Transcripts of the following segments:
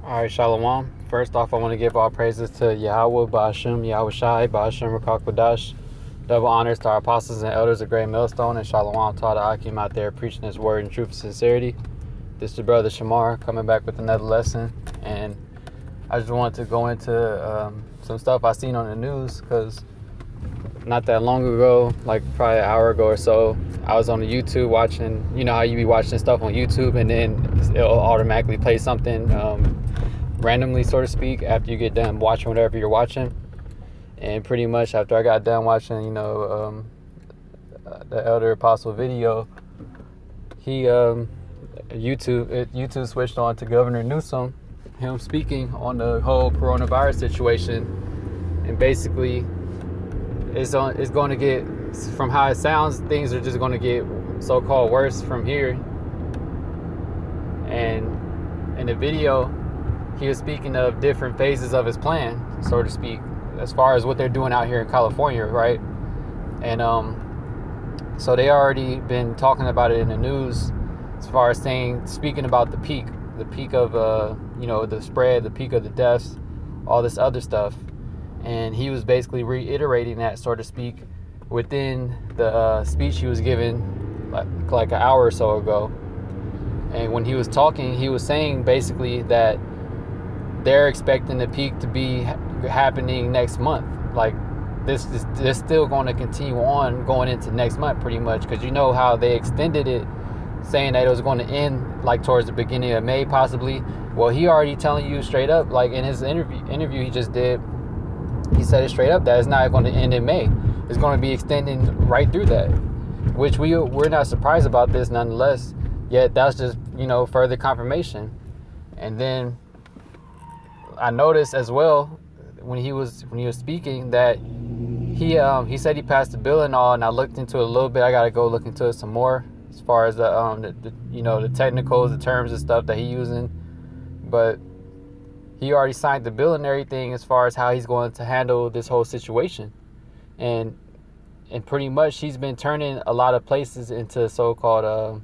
All right, Shalom. First off, I want to give all praises to Yahweh, Ba'ashem, Yahweh Shai, Ba'ashem, Rakakwadash. Double honors to our apostles and elders of Great Millstone, and Shalom to all the Akim out there preaching His word in truth and sincerity. This is Brother Shamar coming back with another lesson, and I just wanted to go into some stuff I seen on the news because not that long ago, like probably an hour ago or so, I was on the YouTube watching, you know how you be watching stuff on YouTube and then it'll automatically play something randomly, so to speak, after you get done watching whatever you're watching. And pretty much after I got done watching, the Elder Apostle video, YouTube switched on to Governor Newsom, him speaking on the whole coronavirus situation, and basically it's going to get, from how it sounds, things are just going to get so-called worse from here. And in the video, he was speaking of different phases of his plan, so to speak, as far as what they're doing out here in California, right? And so they already been talking about it in the news, as far as speaking about the peak of the spread, the peak of the deaths, all this other stuff. And he was basically reiterating that, so to speak, within the speech he was given like an hour or so ago. And when he was talking, he was saying basically that they're expecting the peak to be happening next month. Like this is still going to continue on going into next month pretty much, because you know how they extended it, saying that it was going to end like towards the beginning of May possibly. Well, he already telling you straight up, like in his interview he just did, he said it straight up that it's not going to end in May. It's going to be extending right through that, which we're not surprised about this nonetheless. Yet that's just, further confirmation. And then I noticed as well when he was speaking that he said he passed the bill and all, and I looked into it a little bit. I got to go look into it some more as far as the technicals, the terms and stuff that he's using. But he already signed the bill and everything as far as how he's going to handle this whole situation. And pretty much he's been turning a lot of places into so-called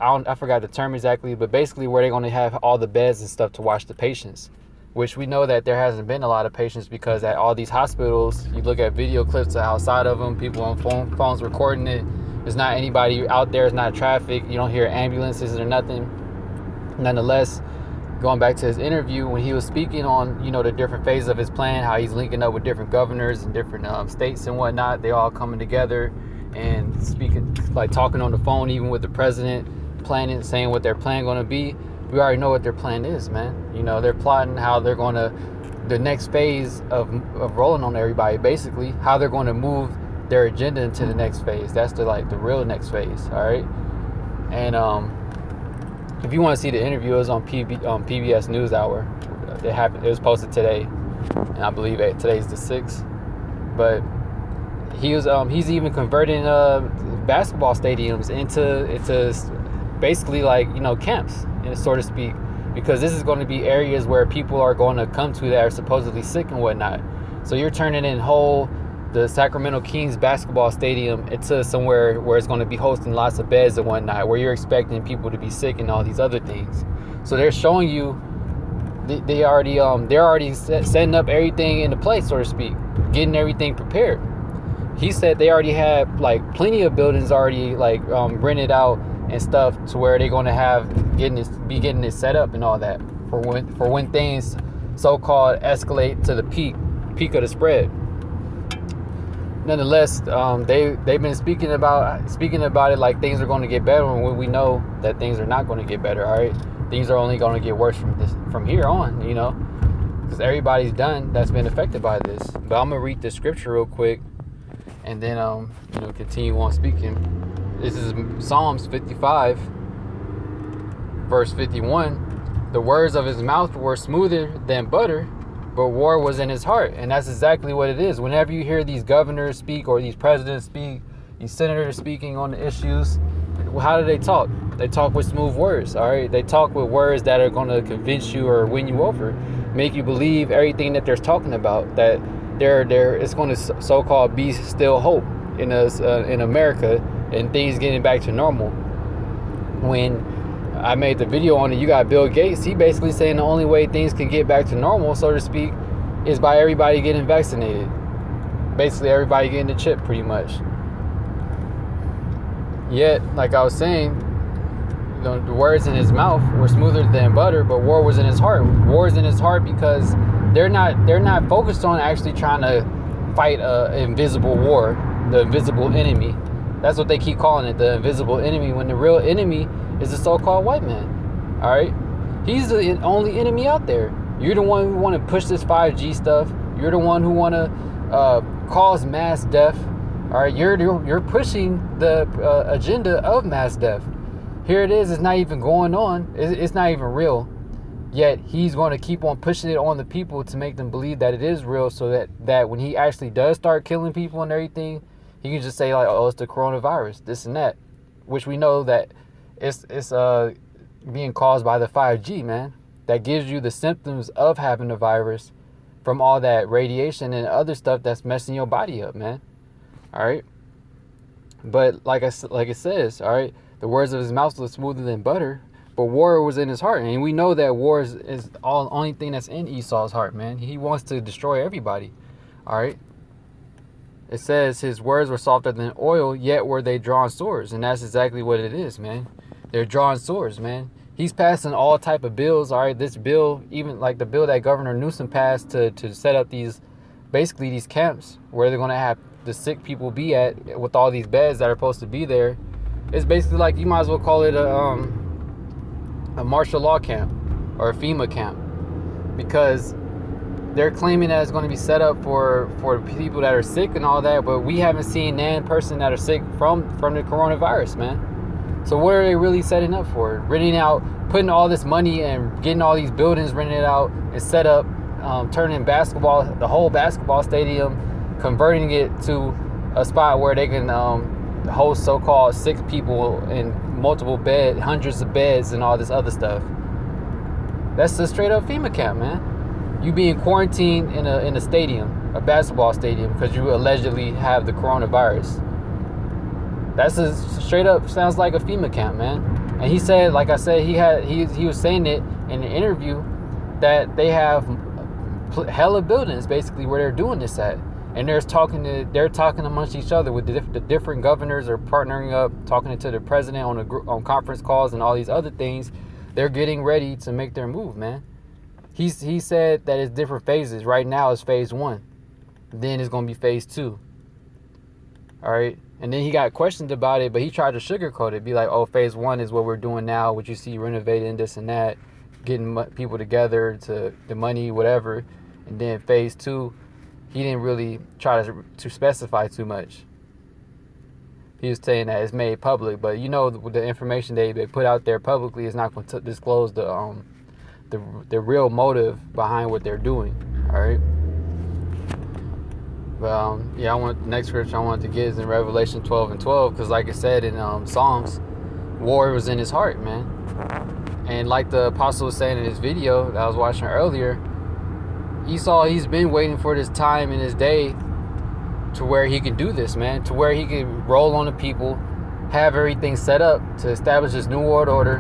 I forgot the term exactly, but basically where they're going to have all the beds and stuff to watch the patients, which we know that there hasn't been a lot of patients, because at all these hospitals, you look at video clips outside of them, people on phones recording it. There's not anybody out there. It's not traffic. You don't hear ambulances or nothing. Nonetheless, going back to his interview, when he was speaking on, the different phases of his plan, how he's linking up with different governors and different states and whatnot, they all coming together and speaking, like talking on the phone, even with the president, planning, saying what their plan going to be. We already know what their plan is, man. They're plotting how they're going to, the next phase of rolling on everybody, basically, how they're going to move their agenda into the next phase. That's the real next phase, all right? And if you want to see the interview, it was on PBS NewsHour. It was posted today, and I believe today's the 6th. But he's even converting basketball stadiums into basically camps, so to speak, because this is going to be areas where people are going to come to that are supposedly sick and whatnot. So you're turning in the Sacramento Kings basketball stadium into somewhere where it's going to be hosting lots of beds and whatnot, where you're expecting people to be sick and all these other things. So they're showing you they're already setting up everything into place, so to speak, getting everything prepared. He said they already have plenty of buildings already rented out and stuff, to where they're going to be getting it set up and all that for when things so-called escalate to the peak of the spread. Nonetheless, they've been speaking about it like things are going to get better, when we know that things are not going to get better. All right, things are only going to get worse from here on, because everybody's done that's been affected by this. But I'm gonna read the scripture real quick, and then continue on speaking. This is Psalms 55, verse 51. The words of his mouth were smoother than butter, but war was in his heart. And that's exactly what it is. Whenever you hear these governors speak, or these presidents speak, these senators speaking on the issues, how do they talk? They talk with smooth words, all right? They talk with words that are going to convince you or win you over, make you believe everything that they're talking about, that it's going to so-called be still hope in us, in America, and things getting back to normal. When I made the video on it. You got Bill Gates. He basically saying the only way things can get back to normal, so to speak, is by everybody getting vaccinated. Basically, everybody getting the chip, pretty much. Yet, like I was saying, the words in his mouth were smoother than butter, but war was in his heart. War is in his heart because they're not focused on actually trying to fight an invisible war, the invisible enemy. That's what they keep calling it, the invisible enemy, when the real enemy is the so-called white man. All right, he's the only enemy out there. You're the one who want to push this 5G stuff. You're the one who want to cause mass death. All right, you're pushing the agenda of mass death. Here it is. It's not even going on. It's not even real. Yet he's going to keep on pushing it on the people to make them believe that it is real, so that when he actually does start killing people and everything, he can just say like, "Oh, it's the coronavirus, this and that," which we know that it's being caused by the 5G, man. That gives you the symptoms of having the virus from all that radiation and other stuff that's messing your body up, man. All right. But like it says, all right, the words of his mouth were smoother than butter, but war was in his heart. And we know that war is the only thing that's in Esau's heart, man. He wants to destroy everybody. All right. It says his words were softer than oil, yet were they drawn swords. And that's exactly what it is, man. They're drawn swords, man. He's passing all type of bills. All right, this bill, even like the bill that Governor Newsom passed to set up these camps where they're going to have the sick people be at with all these beds that are supposed to be there. It's basically like, you might as well call it a martial law camp or a FEMA camp, because they're claiming that it's going to be set up for people that are sick and all that, but we haven't seen nan person that are sick from the coronavirus, man. So what are they really setting up for? Renting out, putting all this money and getting all these buildings rented out and set up, turning the whole basketball stadium, converting it to a spot where they can host so-called sick people in multiple beds, hundreds of beds and all this other stuff. That's a straight up FEMA camp, man. You being quarantined in a stadium, a basketball stadium, because you allegedly have the coronavirus. That's straight up sounds like a FEMA camp, man. And he said, like I said, he was saying it in an interview that they have hella buildings basically where they're doing this at, and they're talking amongst each other with the different governors are partnering up, talking to the president on conference calls and all these other things. They're getting ready to make their move, man. He said that it's different phases. Right now it's phase 1, then it's gonna be phase 2. All right. And then he got questioned about it, but he tried to sugarcoat it. Be like, oh, phase 1 is what we're doing now, what you see renovating, this and that, getting people together, to the money, whatever. And then phase 2, he didn't really try to specify too much. He was saying that it's made public, but you know the information they put out there publicly is not going to disclose the real motive behind what they're doing. All right. But yeah, the next scripture I wanted to get is in Revelation 12:12, because like I said in Psalms, war was in his heart, man. And like the apostle was saying in his video that I was watching earlier, Esau, he's been waiting for this time in his day to where he can do this, man, to where he can roll on the people, have everything set up to establish this new world order,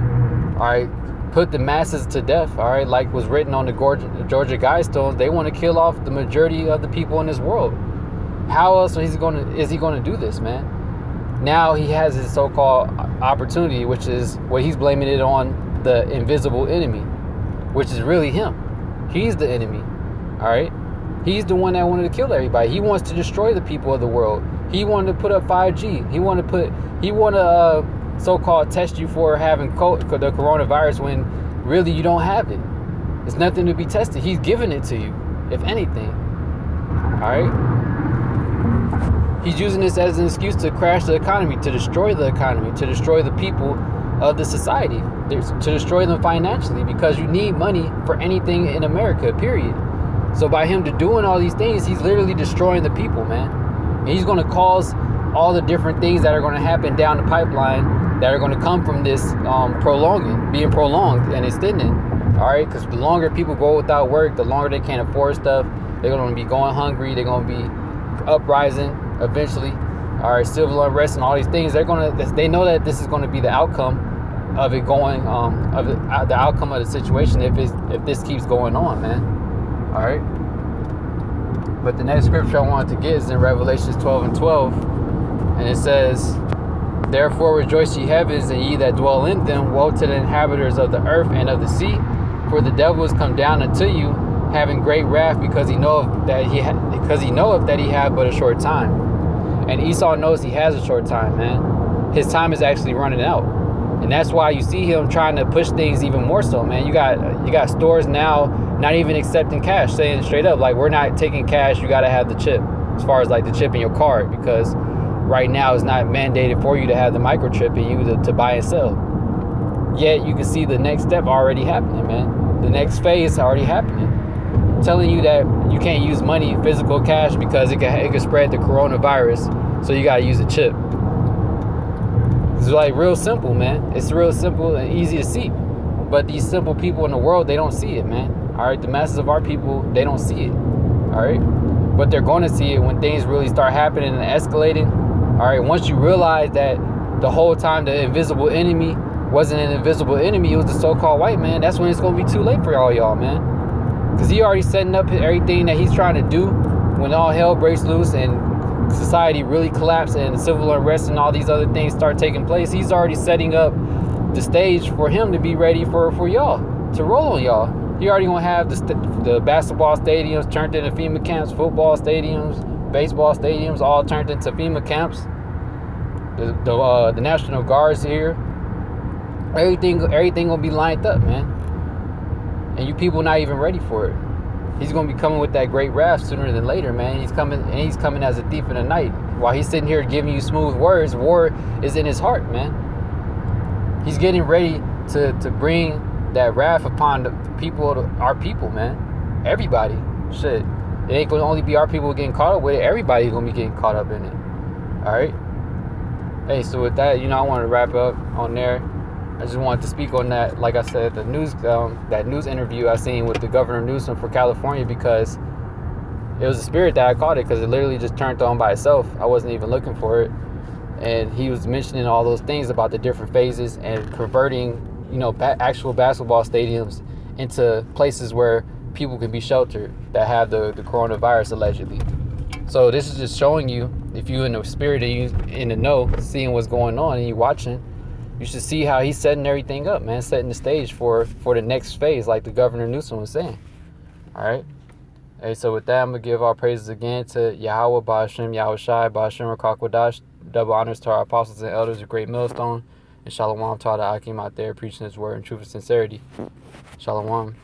all right, put the masses to death, all right, like was written on the Georgia Guidestones. They want to kill off the majority of the people in this world. How else is he going to do this, man? Now he has his so-called opportunity, which is what he's blaming it on, the invisible enemy, which is really him. He's the enemy, all right? He's the one that wanted to kill everybody. He wants to destroy the people of the world. He wanted to put up 5G. He wanted to so-called test you for having the coronavirus when really you don't have it. It's nothing to be tested. He's giving it to you, if anything, all right? He's using this as an excuse to crash the economy, to destroy the economy, to destroy the people of the society, to destroy them financially, because you need money for anything in America, period. So by him doing all these things, he's literally destroying the people, man. And he's going to cause all the different things that are going to happen down the pipeline that are going to come from this being prolonged and extending. All right, because the longer people go without work, the longer they can't afford stuff. They're going to be going hungry. They're going to be uprising eventually. All right, civil unrest and all these things. They know that this is going to be the outcome. of it going, the outcome of the situation if this keeps going on, man. All right. But the next scripture I wanted to get is in Revelations 12:12, and it says, "Therefore rejoice, ye heavens, and ye that dwell in them. Woe to the inhabitants of the earth and of the sea, for the devil is come down unto you, having great wrath, because he knoweth that he hath but a short time." And Esau knows he has a short time, man. His time is actually running out, and that's why you see him trying to push things even more so, man. You got stores now not even accepting cash, saying straight up, like, we're not taking cash. You got to have the chip, as far as like the chip in your card, because right now it's not mandated for you to have the microchip in you to buy and sell. Yet you can see the next step already happening, man. The next phase already happening, telling you that you can't use money, physical cash, because it can spread the coronavirus. So you got to use a chip. It's like real simple, man. It's real simple and easy to see. But these simple people in the world, they don't see it, man. All right, the masses of our people, they don't see it. All right, but they're going to see it when things really start happening and escalating. All right, once you realize that the whole time the invisible enemy wasn't an invisible enemy, it was the so-called white man, that's when it's going to be too late for all y'all, man. Because he already setting up everything that he's trying to do when all hell breaks loose and society really collapses and civil unrest and all these other things start taking place. He's already setting up the stage for him to be ready for y'all, to roll on y'all. He already gonna have the basketball stadiums turned into FEMA camps, football stadiums, baseball stadiums, all turned into FEMA camps. The National Guard's here. Everything gonna be lined up, man. And you people not even ready for it. He's gonna be coming with that great wrath sooner than later, man. He's coming as a thief in the night. While he's sitting here giving you smooth words, war is in his heart, man. He's getting ready to bring that wrath upon the people, our people, man. Everybody. Shit. It ain't gonna only be our people getting caught up with it. Everybody's gonna be getting caught up in it. Alright? Hey, so with that, I want to wrap up on there. I just wanted to speak on that, like I said, the news, that news interview I seen with the Governor Newsom for California, because it was a spirit that I caught it, because it literally just turned on by itself. I wasn't even looking for it. And he was mentioning all those things about the different phases and converting, actual basketball stadiums into places where people can be sheltered that have the coronavirus allegedly. So this is just showing you, if you in the spirit and you in the know, seeing what's going on and you watching, you should see how he's setting everything up, man, setting the stage for the next phase, like the Governor Newsom was saying. All right. Hey, so with that, I'm going to give our praises again to Yahweh, Ba'ashem, Yahweh Shai, Ba'ashem, Rakakwadash. Double honors to our apostles and elders, a great millstone. And shalom to all the Akim out there preaching his word in truth and sincerity. Shalom.